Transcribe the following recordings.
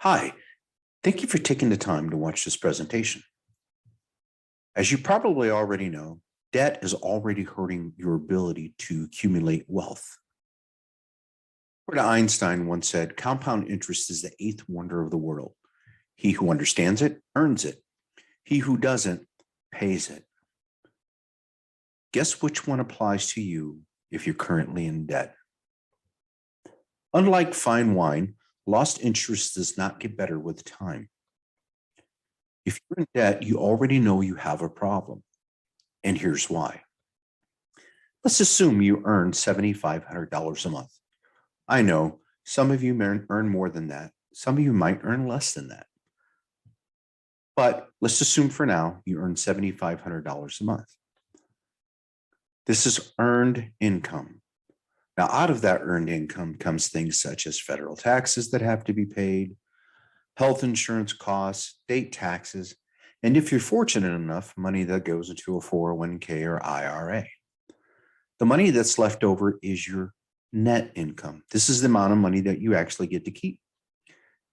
Hi, thank you for taking the time to watch this presentation. As you probably already know, debt is already hurting your ability to accumulate wealth. Albert Einstein once said, compound interest is the eighth wonder of the world. He who understands it earns it. He who doesn't pays it. Guess which one applies to you if you're currently in debt? Unlike fine wine, lost interest does not get better with time. If you're in debt, you already know you have a problem. And here's why. Let's assume you earn $7,500 a month. I know some of you earn more than that. Some of you might earn less than that. But let's assume for now you earn $7,500 a month. This is earned income. Now, out of that earned income comes things such as federal taxes that have to be paid, health insurance costs, state taxes, and if you're fortunate enough, money that goes into a 401k or IRA. The money that's left over is your net income. This is the amount of money that you actually get to keep.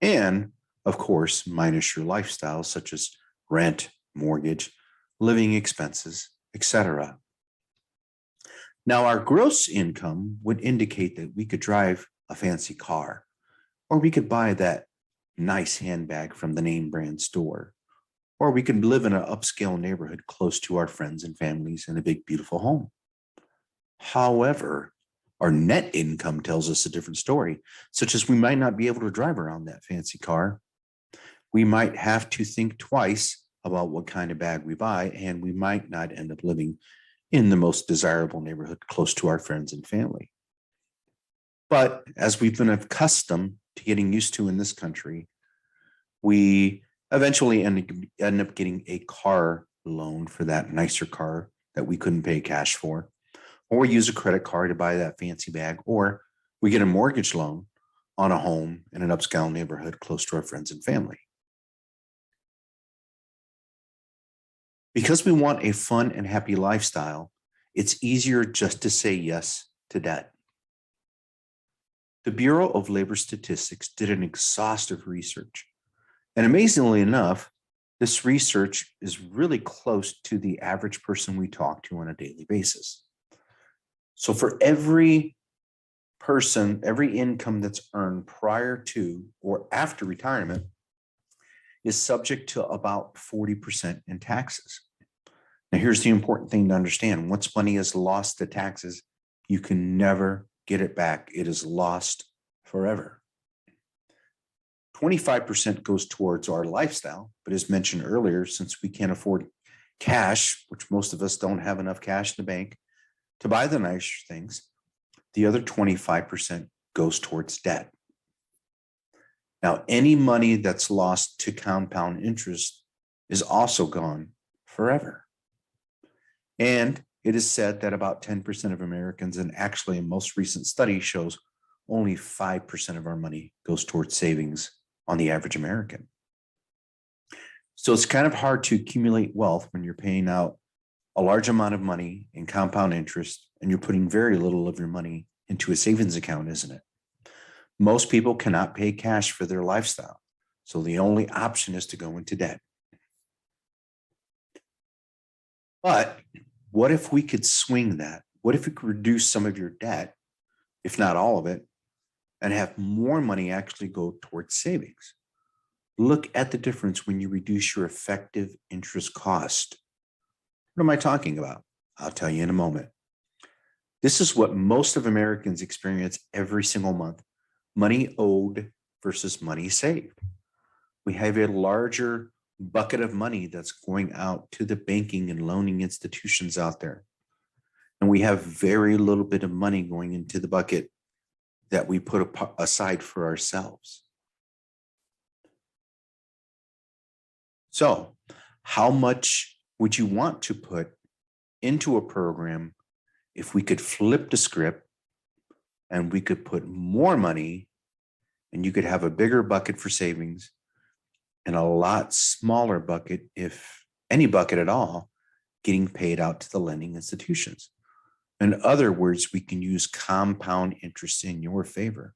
And of course, minus your lifestyle, such as rent, mortgage, living expenses, etc. Now, our gross income would indicate that we could drive a fancy car, or we could buy that nice handbag from the name brand store, or we could live in an upscale neighborhood close to our friends and families in a big, beautiful home. However, our net income tells us a different story, such as we might not be able to drive around that fancy car. We might have to think twice about what kind of bag we buy, and we might not end up living in the most desirable neighborhood close to our friends and family. But as we've been accustomed to getting used to in this country, we eventually end up getting a car loan for that nicer car that we couldn't pay cash for, or we use a credit card to buy that fancy bag, or we get a mortgage loan on a home in an upscale neighborhood close to our friends and family. Because we want a fun and happy lifestyle, it's easier just to say yes to debt. The Bureau of Labor Statistics did an exhaustive research. And amazingly enough, this research is really close to the average person we talk to on a daily basis. So for every person, every income that's earned prior to or after retirement is subject to about 40% in taxes. Now, here's the important thing to understand. Once money is lost to taxes, you can never get it back. It is lost forever. 25% goes towards our lifestyle, but as mentioned earlier, since we can't afford cash, which most of us don't have enough cash in the bank to buy the nicer things, the other 25% goes towards debt. Now, any money that's lost to compound interest is also gone forever. And it is said that about 10% of Americans, and actually a most recent study shows only 5% of our money goes towards savings on the average American. So it's kind of hard to accumulate wealth when you're paying out a large amount of money in compound interest and you're putting very little of your money into a savings account, isn't it? Most people cannot pay cash for their lifestyle. So the only option is to go into debt. But what if we could swing that? What if we could reduce some of your debt, if not all of it, and have more money actually go towards savings? Look at the difference when you reduce your effective interest cost. What am I talking about? I'll tell you in a moment. This is what most of Americans experience every single month: money owed versus money saved. We have a larger bucket of money that's going out to the banking and loaning institutions out there. And we have very little bit of money going into the bucket that we put aside for ourselves. So, how much would you want to put into a program if we could flip the script and we could put more money and you could have a bigger bucket for savings and a lot smaller bucket, if any bucket at all, getting paid out to the lending institutions? In other words, we can use compound interest in your favor.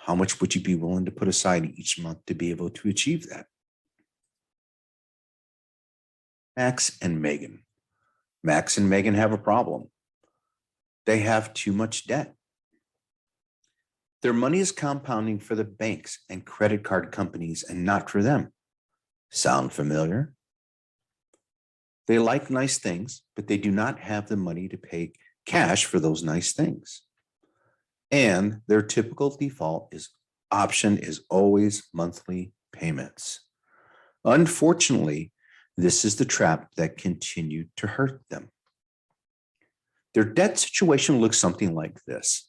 How much would you be willing to put aside each month to be able to achieve that? Max and Megan. Max and Megan have a problem. They have too much debt. Their money is compounding for the banks and credit card companies and not for them. Sound familiar? They like nice things, but they do not have the money to pay cash for those nice things. And their typical default option is always monthly payments. Unfortunately, this is the trap that continued to hurt them. Their debt situation looks something like this.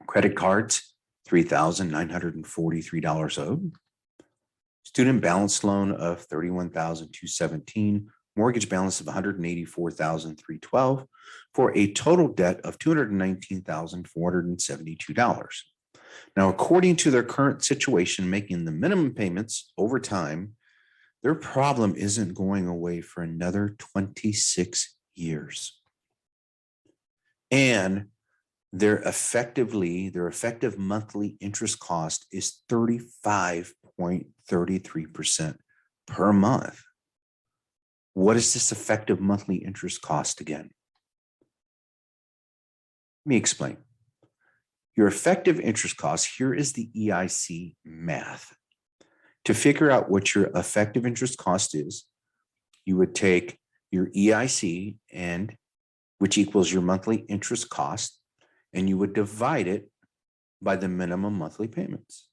Credit cards, $3,943 owed. Student balance loan of $31,217. Mortgage balance of $184,312 for a total debt of $219,472. Now, according to their current situation, making the minimum payments over time, their problem isn't going away for another 26 years. And their effective monthly interest cost is 35.33% per month. What is this effective monthly interest cost again? Let me explain. Your effective interest cost, here is the EIC math. To figure out what your effective interest cost is, you would take your EIC, which equals your monthly interest cost, and you would divide it by the minimum monthly payments.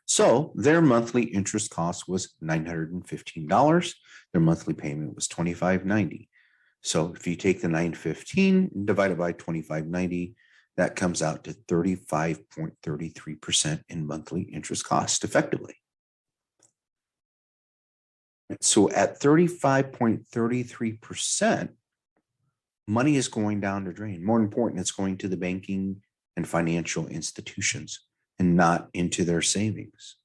So their monthly interest cost was $915. Their monthly payment was $25.90. So if you take the $915 and divide it by $25.90, that comes out to 35.33% in monthly interest cost effectively. So at 35.33%, money is going down the drain. More important, it's going to the banking and financial institutions and not into their savings.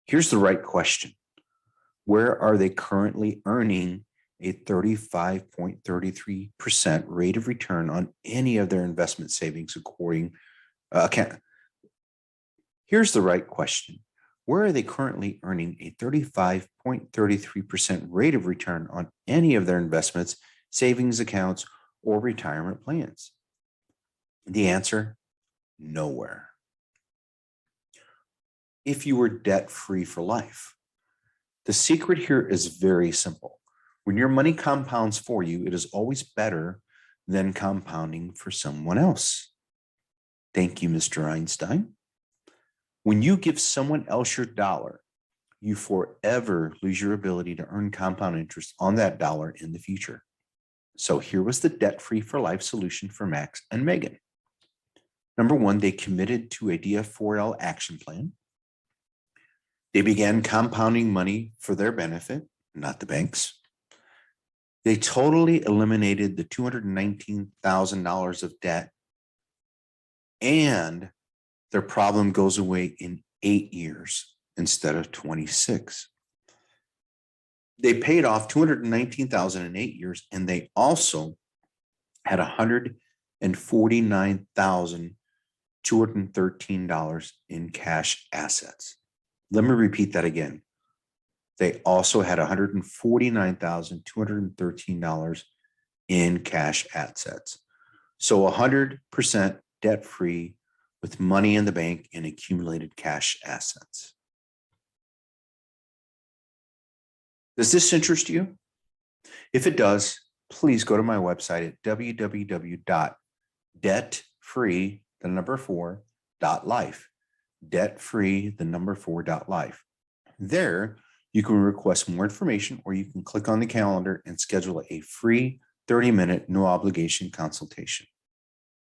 Here's the right question. Where are they currently earning a 35.33% rate of return on any of their investment savings Here's the right question. Where are they currently earning a 35.33% rate of return on any of their investments, savings accounts, or retirement plans? The answer, nowhere. If you were debt-free for life, the secret here is very simple. When your money compounds for you, it is always better than compounding for someone else. Thank you, Mr. Einstein. When you give someone else your dollar, you forever lose your ability to earn compound interest on that dollar in the future. So here was the debt-free for life solution for Max and Megan. Number one, they committed to a DF4L action plan. They began compounding money for their benefit, not the bank's. They totally eliminated the $219,000 of debt, and their problem goes away in 8 years instead of 26. They paid off $219,000 in 8 years, and they also had $149,213 in cash assets. Let me repeat that again. They also had $149,213 in cash assets. So 100% debt-free with money in the bank and accumulated cash assets. Does this interest you? If it does, please go to my website at www.debtfree4.life. Debtfree4.life. There, you can request more information, or you can click on the calendar and schedule a free 30-minute, no obligation consultation.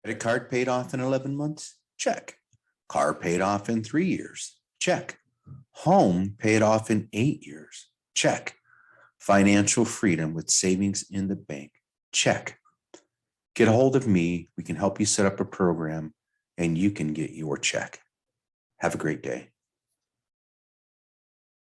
Credit card paid off in 11 months? Check. Car paid off in 3 years? Check. Home paid off in 8 years? Check. Financial freedom with savings in the bank? Check. Get a hold of me. We can help you set up a program and you can get your check. Have a great day.